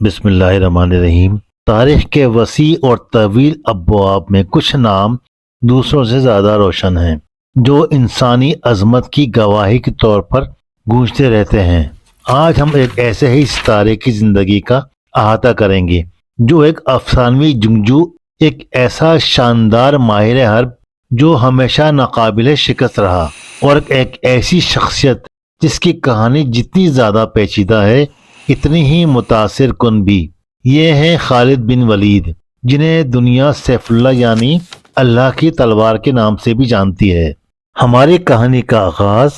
بسم اللہ الرحمن الرحیم۔ تاریخ کے وسیع اور طویل ابواب میں کچھ نام دوسروں سے زیادہ روشن ہیں جو انسانی عظمت کی گواہی کے طور پر گونجتے رہتے ہیں۔ آج ہم ایک ایسے ہی ستارے کی زندگی کا احاطہ کریں گے جو ایک افسانوی جنگجو، ایک ایسا شاندار ماہر حرب جو ہمیشہ ناقابل شکست رہا، اور ایک ایسی شخصیت جس کی کہانی جتنی زیادہ پیچیدہ ہے اتنی ہی متاثر کن بھی۔ یہ ہے خالد بن ولید، جنہیں دنیا سیف اللہ یعنی اللہ کی تلوار کے نام سے بھی جانتی ہے۔ ہماری کہانی کا آغاز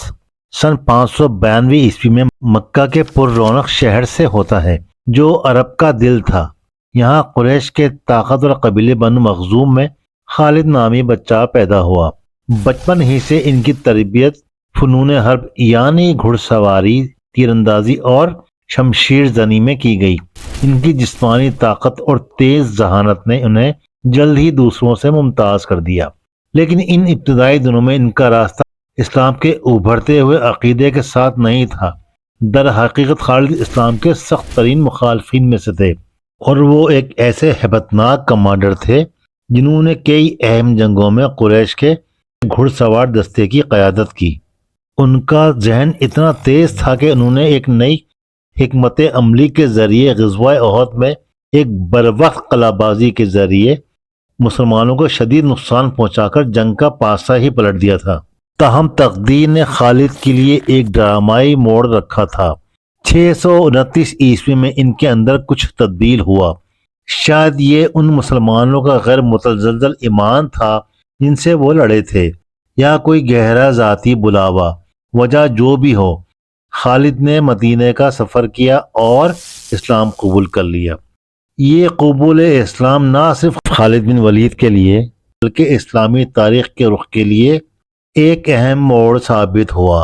سن 592 عیسوی میں مکہ کے پر رونق شہر سے ہوتا ہے جو عرب کا دل تھا۔ یہاں قریش کے طاقتور قبیلے بنو مخزوم میں خالد نامی بچہ پیدا ہوا۔ بچپن ہی سے ان کی تربیت فنون حرب یعنی گھڑ سواری، تیر اندازی اور شمشیر زنی میں کی گئی۔ ان کی جسمانی طاقت اور تیز ذہانت نے انہیں جلد ہی دوسروں سے ممتاز کر دیا، لیکن ان ابتدائی دنوں میں ان کا راستہ اسلام کے ابھرتے ہوئے عقیدے کے ساتھ نہیں تھا۔ در حقیقت خالد اسلام کے سخت ترین مخالفین میں سے تھے، اور وہ ایک ایسے ہیبتناک کمانڈر تھے جنہوں نے کئی اہم جنگوں میں قریش کے گھڑ سوار دستے کی قیادت کی۔ ان کا ذہن اتنا تیز تھا کہ انہوں نے ایک نئی حکمت عملی کے ذریعے غزوہ احد میں ایک بروقت قلعہ بازی کے ذریعے مسلمانوں کو شدید نقصان پہنچا کر جنگ کا پاسہ ہی پلٹ دیا تھا۔ تاہم تقدیر نے خالد کے لیے ایک ڈرامائی موڑ رکھا تھا۔ 629 عیسوی میں ان کے اندر کچھ تبدیل ہوا۔ شاید یہ ان مسلمانوں کا غیر متزلزل ایمان تھا جن سے وہ لڑے تھے، یا کوئی گہرا ذاتی بلاوا۔ وجہ جو بھی ہو، خالد نے مدینہ کا سفر کیا اور اسلام قبول کر لیا۔ یہ قبول اسلام نہ صرف خالد بن ولید کے لیے بلکہ اسلامی تاریخ کے رخ کے لیے ایک اہم موڑ ثابت ہوا۔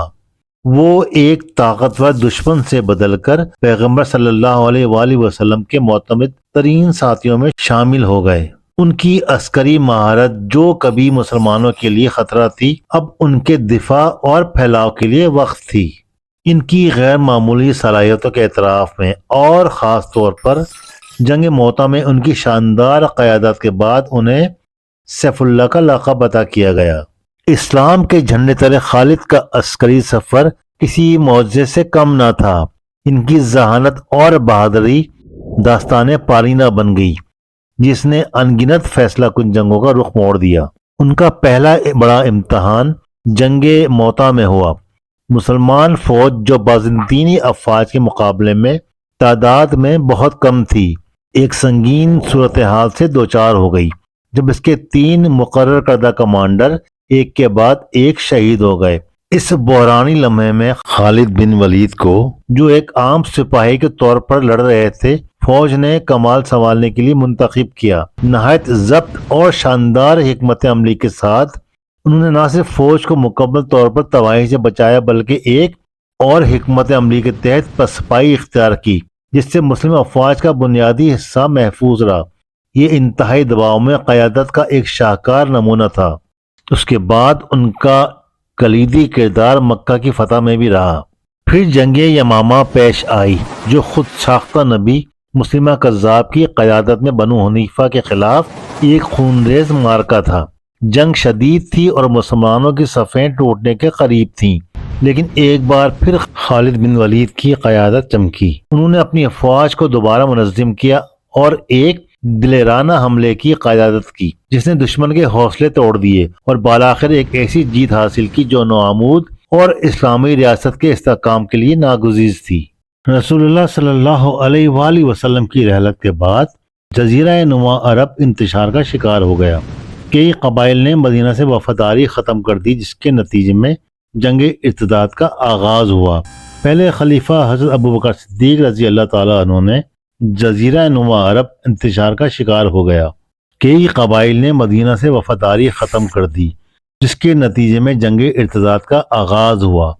وہ ایک طاقتور دشمن سے بدل کر پیغمبر صلی اللہ علیہ وآلہ وسلم کے معتمد ترین ساتھیوں میں شامل ہو گئے۔ ان کی عسکری مہارت جو کبھی مسلمانوں کے لیے خطرہ تھی، اب ان کے دفاع اور پھیلاؤ کے لیے وقت تھی۔ ان کی غیر معمولی صلاحیتوں کے اعتراف میں اور خاص طور پر جنگ موتا میں ان کی شاندار قیادت کے بعد انہیں سیف اللہ کا لقب عطا کیا گیا۔ اسلام کے جھنڈے تلے خالد کا عسکری سفر کسی معجزے سے کم نہ تھا۔ ان کی ذہانت اور بہادری داستان پارینہ بن گئی جس نے انگنت فیصلہ کن جنگوں کا رخ موڑ دیا۔ ان کا پہلا بڑا امتحان جنگ موتا میں ہوا۔ مسلمان فوج جو بازنطینی افواج کے مقابلے میں تعداد میں بہت کم تھی، ایک سنگین صورتحال سے دوچار ہو گئی جب اس کے 3 مقرر کردہ کمانڈر ایک کے بعد ایک شہید ہو گئے۔ اس بحرانی لمحے میں خالد بن ولید کو، جو ایک عام سپاہی کے طور پر لڑ رہے تھے، فوج نے کمال سنبھالنے کے لیے منتخب کیا۔ نہایت ضبط اور شاندار حکمت عملی کے ساتھ انہوں نے نہ صرف فوج کو مکمل طور پر تباہی سے بچایا بلکہ ایک اور حکمت عملی کے تحت پسپائی اختیار کی جس سے مسلم افواج کا بنیادی حصہ محفوظ رہا۔ یہ انتہائی دباؤ میں قیادت کا ایک شاہکار نمونہ تھا۔ اس کے بعد ان کا کلیدی کردار مکہ کی فتح میں بھی رہا۔ پھر جنگ یمامہ پیش آئی جو خود ساختہ نبی مسلمہ کذاب کی قیادت میں بنو حنیفہ کے خلاف ایک خونریز معرکہ تھا۔ جنگ شدید تھی اور مسلمانوں کی صفیں ٹوٹنے کے قریب تھیں، لیکن ایک بار پھر خالد بن ولید کی قیادت چمکی۔ انہوں نے اپنی افواج کو دوبارہ منظم کیا اور ایک دلیرانہ حملے کی قیادت کی جس نے دشمن کے حوصلے توڑ دیے اور بالآخر ایک ایسی جیت حاصل کی جو نوآمود اور اسلامی ریاست کے استحکام کے لیے ناگزیر تھی۔ رسول اللہ صلی اللہ علیہ وآلہ وسلم کی رحلت کے بعد جزیرہ نما عرب انتشار کا شکار ہو گیا۔ کئی قبائل نے مدینہ سے وفاداری ختم کر دی جس کے نتیجے میں جنگ ارتداد کا آغاز ہوا۔ پہلے خلیفہ حضرت ابوبکر صدیق رضی اللہ تعالیٰ عنہ نے جزیرہ نما عرب انتشار کا شکار ہو گیا۔ کئی قبائل نے مدینہ سے وفاداری ختم کر دی جس کے نتیجے میں جنگ ارتداد کا آغاز ہوا۔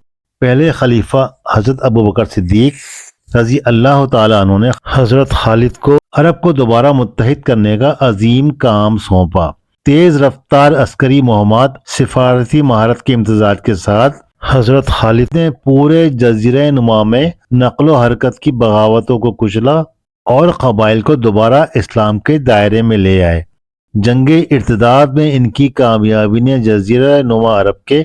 پہلے خلیفہ حضرت ابوبکر صدیق رضی اللہ تعالیٰ عنہ نے حضرت خالد کو عرب کو دوبارہ متحد کرنے کا عظیم کام سونپا۔ تیز رفتار عسکری مہمات، سفارتی مہارت کے امتزاج کے ساتھ حضرت خالد نے پورے جزیرہ نما میں نقل و حرکت کی بغاوتوں کو کچلا اور قبائل کو دوبارہ اسلام کے دائرے میں لے آئے۔ جنگ ارتداد میں ان کی کامیابی نے جزیرہ نما عرب کے